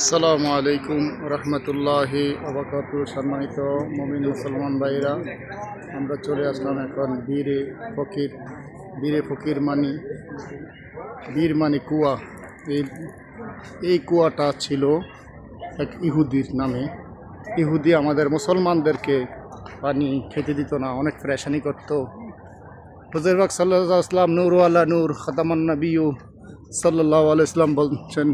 আসসালামু আলাইকুম রহমতুল্লাহি ওবারাকাতু। সম্মানিত মুমিন মুসলমান ভাইরা, আমরা চলে আসলাম এখন বীরে ফকির বীর মানি কুয়া। এই কুয়াটা ছিল এক ইহুদির নামে। ইহুদি আমাদের মুসলমানদেরকে পানি খেতে দিত না, অনেক পেরেশানি করত। হুজুর পাক সাল্লাল্লাহু আলাইহি ওয়াসাল্লাম নূর আলা নূর খাতামান নবিয়্যু সাল্লাল্লাহু আলাইহি ওয়াসাল্লাম বলছেন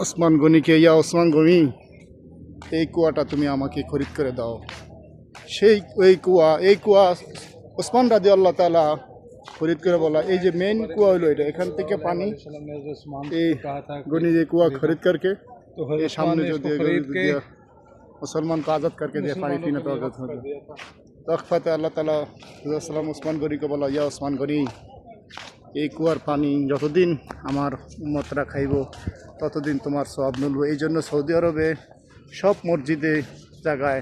ওসমান গনিকে, ইয়া ওসমান গনি, এই কুয়াটা তুমি আমাকে খরিদ করে দাও। এই কুয়া ওসমান রাদিয়াল্লাহু তাআলা খরিদ করে বলা, এই যে মেন কুয়া হলো এটা, এখান থেকে পানি এই गनी ये कुआ खरीद करके ये सामने जो दिया मुसलमान को आज़ाद करके दिया, पानी पीना तो आज़ाद हो गया। तख्फत अल्लाह ताला सलाम उस्मान गनी को बोला, या उस्मान गनी, এই কুয়ার পানি যতদিন আমার উম্মতরা খাইব ততদিন তোমার সওয়াব মিলব। এই জন্য সৌদি আরবে সব মসজিদে জায়গায়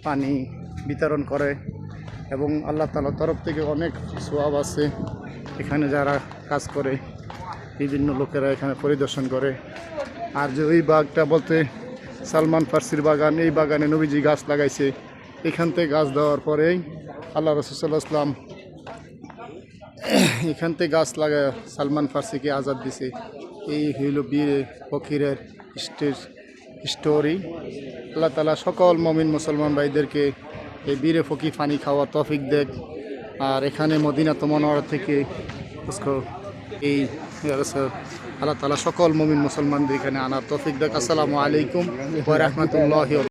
পানি বিতরণ করে এবং আল্লাহ তাআলার তরফ থেকে অনেক সওয়াব আছে। এখানে যারা কাজ করে বিভিন্ন লোকেরা এখানে পরিদর্শন করে। আর যে ওই বাগটা বলতে সালমান ফার্সির বাগান, এই বাগানে নবীজি গাছ লাগাইছে। এখান থেকে গাছ দেওয়ার পরেই আল্লাহ রাসূল সাল্লাল্লাহু আলাইহি ওয়াসাল্লাম এখান থেকে গাছ লাগায় সালমান ফার্সিকে আজাদ দিছে। এই হইল বীর ফকিরের স্টোরি। আল্লাহ তাআলা সকল মুমিন মুসলমান ভাইদেরকে এই বীরে ফকির পানি খাওয়ার তৌফিক দেখ। আর এখানে মদিনা মুনাওয়ারা থেকে এই আল্লাহ তাআলা সকল মুমিন মুসলমানদের এখানে আনার তৌফিক দেখ। আসসালামু আলাইকুম ওয়া রাহমাতুল্লাহি।